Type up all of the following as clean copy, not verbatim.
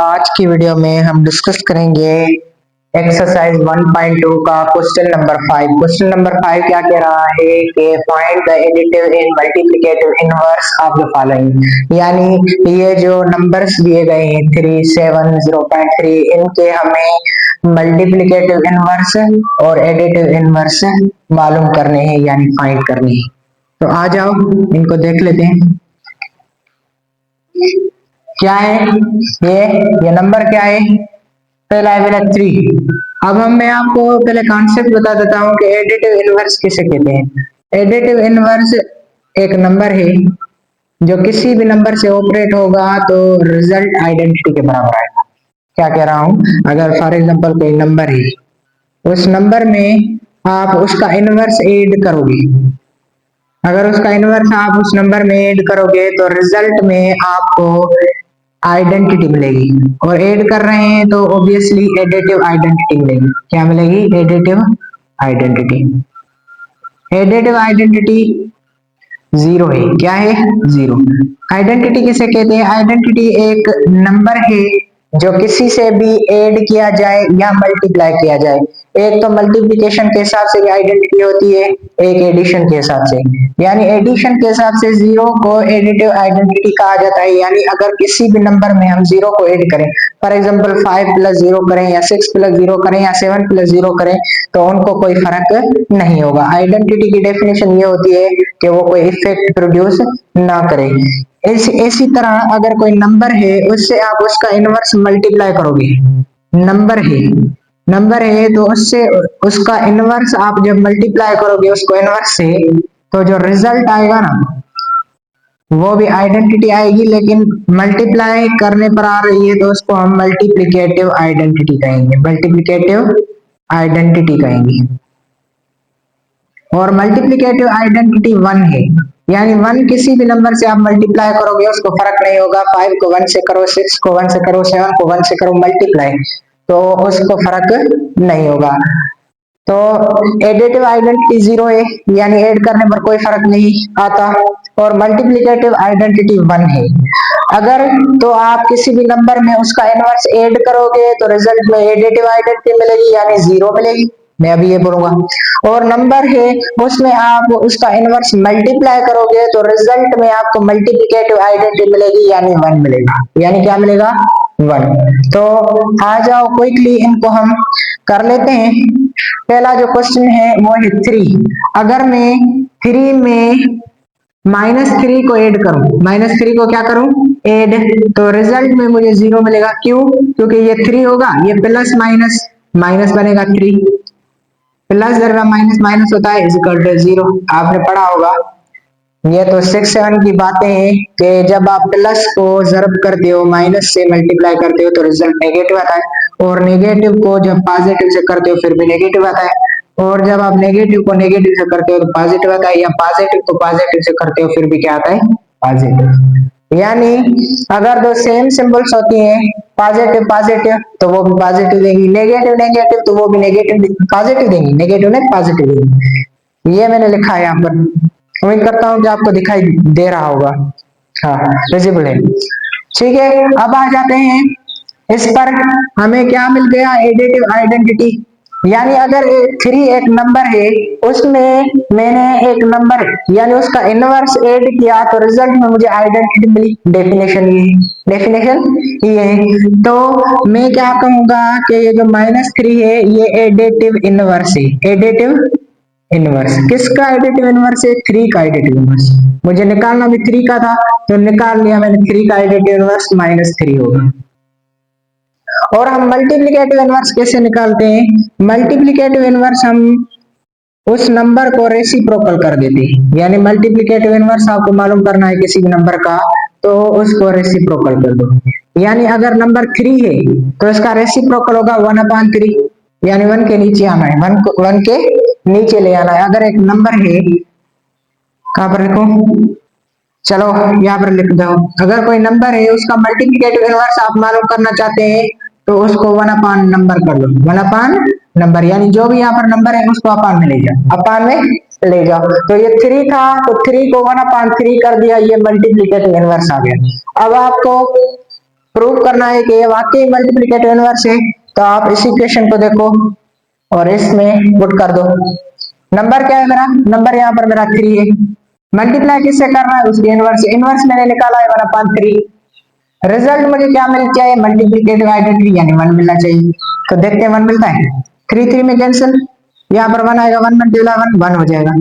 आज की वीडियो में हम डिस्कस करेंगे एक्सरसाइज 1.2 का क्वेश्चन नंबर 5। क्वेश्चन नंबर 5 क्या कह रहा है कि find the additive and multiplicative inverse of the following. यानी ये जो नंबर्स दिए गए हैं 3, 7, 0.3, इनके हमें मल्टीप्लिकेटिव इनवर्स और एडिटिव इनवर्स मालूम करने हैं यानी फाइंड करने हैं। तो आ जाओ इनको देख लेते हैं। क्या है ये नंबर क्या है? पहला है मेरा 3। अब मैं आपको पहले कॉन्सेप्ट बता देता हूँ कि एडिटिव इनवर्स किसे कहते हैं। एडिटिव इनवर्स एक नंबर है जो किसी भी नंबर से ऑपरेट होगा तो रिजल्ट आइडेंटिटी के बराबर आएगा। क्या कह रहा हूँ, अगर फॉर एग्जांपल कोई नंबर है, उस नंबर में आप उसका इनवर्स ऐड करोगे, अगर उसका इनवर्स आप उस नंबर में ऐड करोगे तो रिजल्ट में आपको आइडेंटिटी मिलेगी, और ऐड कर रहे हैं तो ऑब्वियसली एडिटिव आइडेंटिटी मिलेगी। क्या मिलेगी? Additive identity. Additive identity zero है। क्या है? जीरो। आइडेंटिटी किसे कहते हैं? आइडेंटिटी एक नंबर है जो किसी से भी ऐड किया जाए या मल्टीप्लाई किया जाए। एक तो मल्टीप्लिकेशन के हिसाब से आइडेंटिटी होती है, एक एडिशन के हिसाब से। यानी एडिशन के हिसाब से जीरो को एडिटिव आइडेंटिटी कहा जाता है। यानी अगर किसी भी नंबर में हम जीरो को ऐड करें, फॉर एग्जांपल 5 + 0 करें या 6 + 0 करें या 7 + 0 करें, तो उनको कोई फर्क नहीं होगा। आइडेंटिटी की डेफिनेशन ये होती है कि वो कोई इफेक्ट प्रोड्यूस ना करे। इसी तरह अगर कोई नंबर है, उससे आप उसका इनवर्स मल्टीप्लाई करोगे, नंबर है तो उससे उसका इनवर्स आप जब मल्टीप्लाई करोगे उसको इनवर्स से, तो जो रिजल्ट आएगा ना वो भी आइडेंटिटी आएगी, लेकिन मल्टीप्लाई करने पर आ रही है तो उसको हम मल्टीप्लिकेटिव आइडेंटिटी कहेंगे। मल्टीप्लिकेटिव आइडेंटिटी कहेंगे। और मल्टीप्लिकेटिव आइडेंटिटी 1 है। यानी 1 किसी भी नंबर से आप मल्टीप्लाई करोगे उसको फर्क नहीं होगा। 5 को 1 से करो, 6 को 1 से करो, 7 को 1 से करो मल्टीप्लाई, तो उसको फर्क नहीं होगा। तो एडिटिव आइडेंटिटी 0 है, यानी ऐड करने पर कोई फर्क नहीं आता। और मल्टीप्लिकेटिव आइडेंटिटी 1 है। अगर तो आप किसी भी नंबर में उसका इनवर्स ऐड करोगे तो रिजल्ट में एडिटिव आइडेंटिटी मिलेगी, यानी 0 मिलेगी। मैं अभी ये बोलूंगा। और नंबर है उसमें आप उसका इनवर्स मल्टीप्लाई करोगे तो रिजल्ट में आपको मल्टीप्लिकेटिव आइडेंटिटी मिलेगी, यानी 1 मिलेगा। यानी क्या मिलेगा? 1। तो आ जाओ क्विकली इनको हम कर लेते हैं। पहला जो क्वेश्चन है वो है 3। अगर मैं 3 में -3 को ऐड करूं, -3 को क्या करूं? ऐड, तो रिजल्ट में मुझे 0 मिलेगा। क्यों? क्योंकि ये 3 होगा, ये प्लस माइनस माइनस बनेगा। 3 प्लस जरा माइनस माइनस होता है इक्वल टू 0। आपने पढ़ा होगा। ये तो 6, 7 की बातें हैं कि जब आप प्लस को जरब करते हो, माइनस से मल्टीप्लाई करते हो तो रिजल्ट नेगेटिव आता है, और नेगेटिव को जब पॉजिटिव से करते हो फिर भी नेगेटिव आता है, और जब आप नेगेटिव को नेगेटिव से करते हो तो पॉजिटिव आता है, या पॉजिटिव को पॉजिटिव से करते हो फिर भी क्या आता है? पॉजिटिव। यानी अगर दो सेम सिंबल्स होती हैं, पॉजिटिव पॉजिटिव तो वो भी पॉजिटिव देंगी, नेगेटिव नेगेटिव तो वो भी नेगेटिव पॉजिटिव देंगी, नेगेटिव ने पॉजिटिव देंगी। ये मैंने लिखा है यहाँ पर, उम्मीद करता हूँ कि आपको दिखाई दे रहा होगा। हाँ, विजिबल है। ठीक है, अब आ जाते हैं इस पर। हमें क्या मिल गया? Additive identity. यानी अगर 3 एक नंबर है, उसमें मैंने एक नंबर यानी उसका इनवर्स ऐड किया तो रिजल्ट में मुझे आइडेंटिटी मिली। डेफिनेशन ये है। तो मैं क्या कहूंगा कि ये जो -3 है ये एडिटिव इनवर्स है। एडिटिव इनवर्स किसका एडिटिव इनवर्स है? 3 का एडिटिव इनवर्स। मुझे निकालना भी 3 का था तो निकाल लिया मैंने। 3 का एडिटिव इनवर्स -3 होगा। और हम मल्टीप्लिकेटिव इनवर्स कैसे निकालते हैं? मल्टीप्लिकेटिव इनवर्स हम उस नंबर को रेसिप्रोकल कर देते हैं। यानी मल्टीप्लिकेटिव इनवर्स आपको मालूम करना है किसी भी नंबर का, तो उसको रेसिप्रोकल कर दो। यानी अगर नंबर 3 है तो इसका रेसिप्रोकल होगा 1/3, यानी 1 के नीचे आना है, 1 के नीचे ले आना है। अगर एक नंबर है, कहां पर लिखूं? चलो यहाँ पर लिख दो। अगर कोई नंबर है उसका मल्टीप्लिकेटिव इनवर्स आप मालूम करना चाहते हैं तो उसको 1/, नंबर कर लो। 1/, नंबर, यानी जो भी यहाँ पर नंबर है उसको अपान में ले जाओ, अपान में ले जाओ। तो ये 3 था तो 3 को 1/3 कर दिया, ये मल्टीप्लिकेटिव इनवर्स आ गया। अब आपको प्रूव करना है कि ये वाकई मल्टीप्लिकेटिव इनवर्स है, तो आप इस इक्वेशन को देखो और इसमें पुट कर दो। नंबर क्या है मेरा, नंबर यहाँ पर मेरा 3 है। मल्टीप्लाई किससे करना है, उसके इनवर्स। इनवर्स मैंने निकाला है 1/3। रिजल्ट मुझे क्या मिलना चाहिए, मल्टीप्लिकेटिव आइडेंटिटी यानी 1 मिलना चाहिए। तो देखते हैं 1 मिलता है। 3 3 में कैंसिल, यहाँ पर 1 आएगा, 1 मल्टीप्लाई 1 हो जाएगा।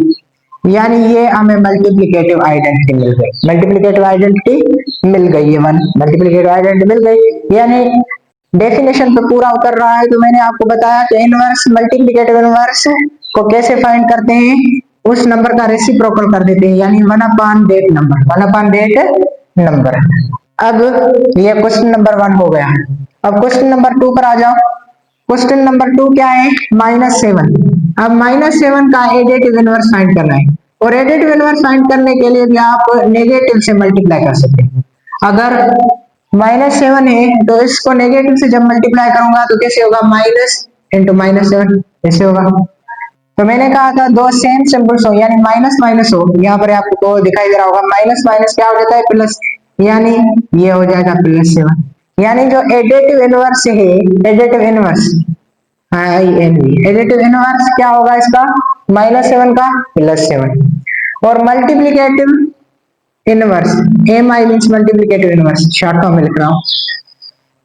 यानी ये हमें मल्टीप्लिकेटिव आइडेंटिटी मिल गई, मल्टीप्लिकेटिव आइडेंटिटी मिल गई है, 1 मल्टीप्लिकेटिव आइडेंटिटी मिल गई। यानी डेफिनेशन पे पूरा उतर रहा है। तो मैंने आपको बताया कि इनवर्स मल्टीप्लिकेटिव इनवर्स को कैसे फाइंड करते हैं, उस नंबर का रेसिप्रोकल कर देते हैं, यानी 1/8 नंबर, 1/8 नंबर। अब ये क्वेश्चन नंबर 1 हो गया। अब क्वेश्चन नंबर 2 पर आ जाओ। क्वेश्चन नंबर 2 क्या है, -7। अब -7 का एडिटिव इनवर्स फाइंड करना है, और एडिटिव इनवर्स फाइंड करने के लिए भी आप नेगेटिव से मल्टीप्लाई कर सकते हैं। अगर -7 है तो इसको नेगेटिव से जब मल्टीप्लाई करूंगा तो कैसे होगा, माइनस इंटू -7 ऐसे होगा। तो मैंने कहा था दो सेम सिंबल्स हो, यानी माइनस माइनस हो, यहाँ पर आपको दिखाई दे रहा होगा, माइनस माइनस क्या हो जाता है, प्लस, यानी ये हो जाएगा +7। यानी जो एडिटिव इनवर्स है, एडिटिव इनवर्स एडिटिव इनवर्स क्या होगा इसका, -7 का +7। और multiplicative inverse, MI means multiplicative inverse, short form में लिख रहा हूँ।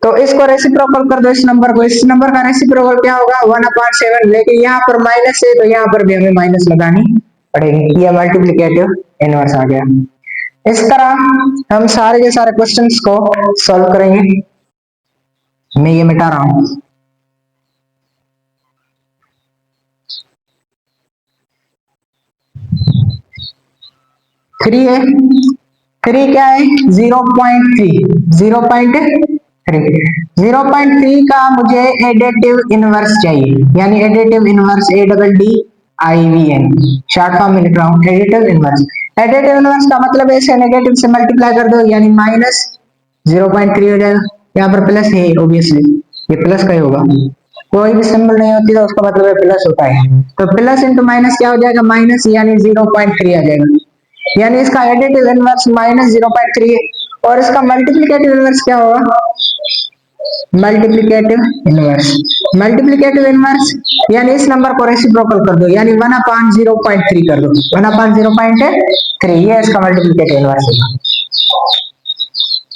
तो इसको रेसिप्रोकल कर दो इस नंबर को, इस नंबर का रेसिप्रोकल क्या होगा, 1/7। लेकिन यहाँ पर माइनस है तो यहाँ पर भी हमें माइनस लगानी पड़ेगी, ये मल्टीप्लिकेटिव इनवर्स आ गया। इस तरह हम सारे के सारे क्वेश्चंस को सॉल्व करेंगे। मैं ये मिटा रहा हूं। थ्री है, 3 क्या है, 0.3, 0.3 का मुझे एडिटिव इनवर्स चाहिए, यानी additive inverse ADDIVN, short form में लिख रहा हूँ, एडिटिव इनवर्स। एडिटिव इनवर्स का मतलब ऐसे नेगेटिव से मल्टीप्लाई कर दो, यानी -0.3 हो जाएगा। यहाँ पर प्लस है, ऑब्वियसली ये प्लस का ही होगा, कोई भी सिंबल नहीं होती तो उसका मतलब प्लस होता है। तो प्लस इंटू माइनस क्या हो जाएगा, माइनस, यानी 0.3 आ जाएगा। यानी इसका एडिटिव इनवर्स -0.3 है। और इसका मल्टीप्लिकेटिव इनवर्स क्या होगा, मल्टीप्लिकेटिव इनवर्स, मल्टीप्लिकेटिव इनवर्स यानी इस नंबर को रेसिप्रोकल कर दो, यानी 1/0.3 कर दो, 1/0.3, ये इसका मल्टीप्लिकेटिव इनवर्स है।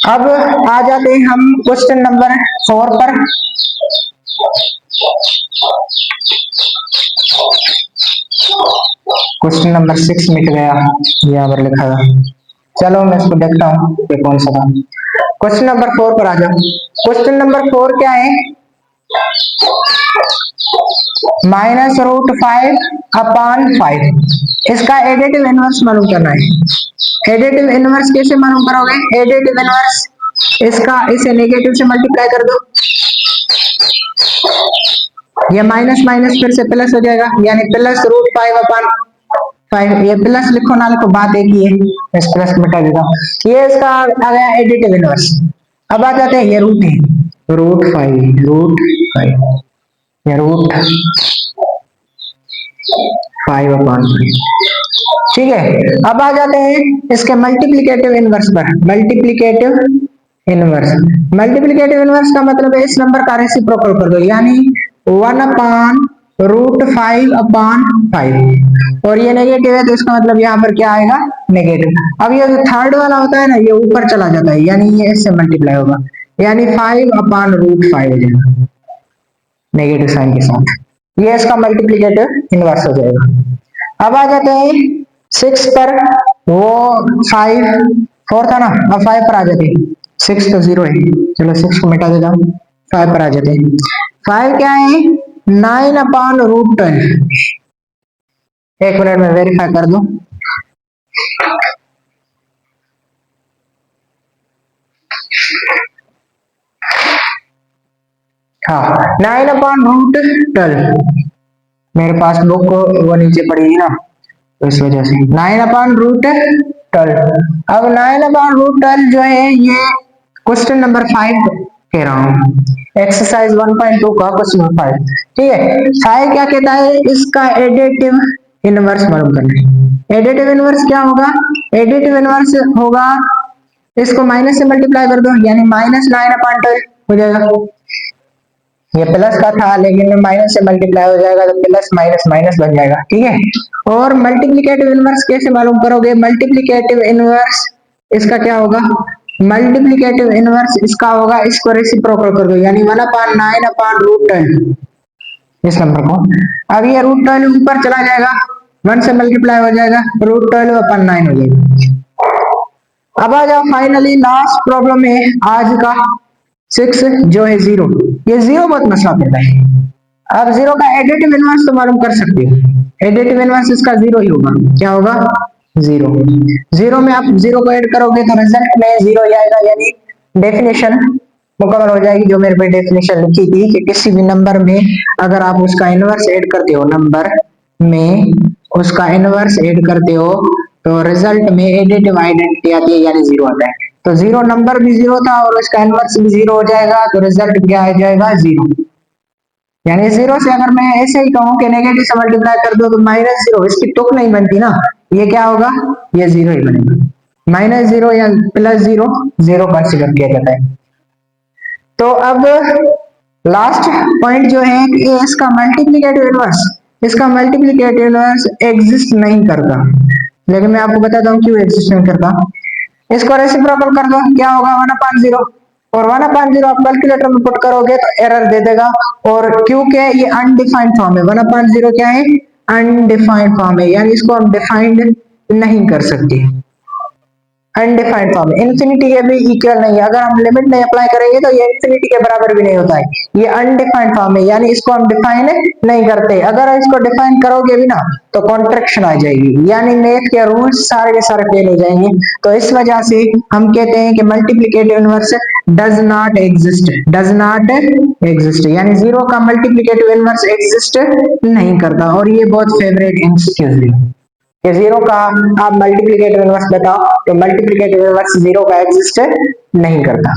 अब आ जाते हैं हम क्वेश्चन नंबर 4 पर। क्वेश्चन नंबर 6 मिट गया, यहाँ पर लिखा था, चलो मैं इसको देखता हूँ ये कौन सा था। क्वेश्चन नंबर 4 पर आ जाओ। क्वेश्चन नंबर 4 क्या है, -√5/5, इसका एडिटिव इनवर्स मालूम करना है। एडिटिव इनवर्स कैसे मालूम करोगे, एडिटिव इनवर्स इसका, इसे नेगेटिव से मल्टीप्लाई कर दो, ये माइनस माइनस फिर से प्लस हो जाएगा, यानी +√5/5। ये प्लस लिखो ना लिखो बात एक ही है, इस प्लस को मिटा देता हूँ। ये इसका आ गया एडिटिव इनवर्स। अब आ जाते हैं, ये रूट है, √5, ये √5/5, ठीक है। अब आ जाते हैं इसके मल्टीप्लिकेटिव इनवर्स पर। मल्टीप्लिकेटिव इनवर्स, मल्टीप्लिकेटिव इनवर्स का मतलब है इस नंबर का रेसिप्रोकल कर दो, यानी 1/√5/5, और ये नेगेटिव है तो इसका मतलब यहाँ पर क्या आएगा, नेगेटिव। अब ये जो थर्ड वाला होता है ना, ये ऊपर चला जाता है, यानी ये इससे मल्टीप्लाई होगा, यानी 5/√5 हो जाएगा नेगेटिव साइन के साथ, ये इसका मल्टीप्लिकेटिव इनवर्स हो जाएगा। अब आ जाते हैं 6 पर, वो 4 था ना, अब 5 पर आ जाते हैं। 6 तो 0 है, चलो 6 को मिटा देता हूँ, 5 पर आ जाते हैं। 5 क्या है, 9/√10। एक मिनट में वेरीफाई कर दूं। हाँ, 9/√12, मेरे पास बुक वो नीचे पड़ी है ना, तो इस वजह से 9/√12। अब 9/√12 जो है, ये क्वेश्चन नंबर 5 कह रहा हूँ, एक्सरसाइज 1.2 का क्वेश्चन नंबर 5, ठीक है। 5 क्या कहता है, इसका एडिटिव इनवर्स मालूम करना है। एडिटिव इनवर्स क्या होगा, एडिटिव इनवर्स होगा इसको माइनस से मल्टीप्लाई कर दो, यानी -9/12 हो जाएगा। ये प्लस का था लेकिन माइनस से मल्टीप्लाई हो जाएगा तो प्लस माइनस माइनस बन जाएगा, ठीक है। और मल्टीप्लिकेटिव इनवर्स कैसे मालूम करोगे? मल्टीप्लिकेटिव इनवर्स इसका क्या होगा? मल्टीप्लिकेटिव इनवर्स इसका होगा, इसको रेसिप्रोकल कर दो, यानी 1/9/√12 इस नंबर को। अब ये √12 ऊपर चला जाएगा, 1 से मल्टीप्लाई हो जाएगा, √12/9 हो जाएगा। अब आ जाओ फाइनली लास्ट प्रॉब्लम है आज का 6 जो है 0। ये 0 बहुत मसला पड़ता है। अब 0 का एडिटिव इनवर्स तो मालूम कर सकते हो, एडिटिव इनवर्स इसका 0 ही होगा। क्या होगा? 0। 0 में आप 0 को ऐड करोगे तो रिजल्ट में 0 ही आएगा, यानी डेफिनेशन मुकम्मल हो जाएगी जो मेरे पे डेफिनेशन लिखी थी कि किसी भी नंबर में अगर आप उसका इनवर्स ऐड करते हो, नंबर में उसका इनवर्स ऐड करते हो तो रिजल्ट में एडिटिव आइडेंटिटी आती है, यानी 0 आता है। तो 0 नंबर भी 0 था और उसका इनवर्स भी 0 हो जाएगा, तो रिजल्ट क्या आ जाएगा? 0। यानी 0 से अगर मैं ऐसे ही कहूं कि नेगेटिव से मल्टीप्लाई कर दो तो -0, इसकी तुक नहीं बनती ना, ये क्या होगा? ये 0 ही बनेगा। -0 या +0 0 कंसीडर किया जाता है। तो अब लास्ट पॉइंट जो है कि इसका मल्टीप्लिकेटिव इनवर्स, इसका मल्टीप्लिकेटिव इनवर्स एग्जिस्ट नहीं करता, लेकिन मैं आपको बताता हूँ क्यों एग्जिस्ट नहीं करता। इसको रेसिप्रोकल कर दो, क्या होगा? 1/0, और 1/0 आप कैलकुलेटर में पुट करोगे तो एरर दे देगा, और क्योंकि ये अनडिफाइंड फॉर्म है, 1/0 क्या है? अनडिफाइंड फॉर्म है, यानी इसको हम डिफाइंड नहीं कर सकते। अनडिफाइंड फॉर्म इंफिनिटी के भी इक्वल नहीं है, अगर हम लिमिट नहीं अप्लाई करेंगे तो ये इंफिनिटी के बराबर भी नहीं होता है। ये अनडिफाइंड फॉर्म है, यानी इसको हम डिफाइन नहीं करते। अगर इसको डिफाइन करोगे भी ना तो कॉन्ट्रैक्शन आ जाएगी, यानी मैथ के रूल्स सारे के सारे फेल हो जाएंगे। तो इस वजह से हम कहते हैं कि multiplicative inverse does not exist, does not exist, यानी 0 का मल्टीप्लिकेटिव इनवर्स एग्जिस्ट नहीं करता। और ये बहुत फेवरेट एमसीक्यूज है कि 0 का आप मल्टीप्लिकेटिव इनवर्स बताओ, तो मल्टीप्लिकेटिव इनवर्स 0 का एग्जिस्ट नहीं करता।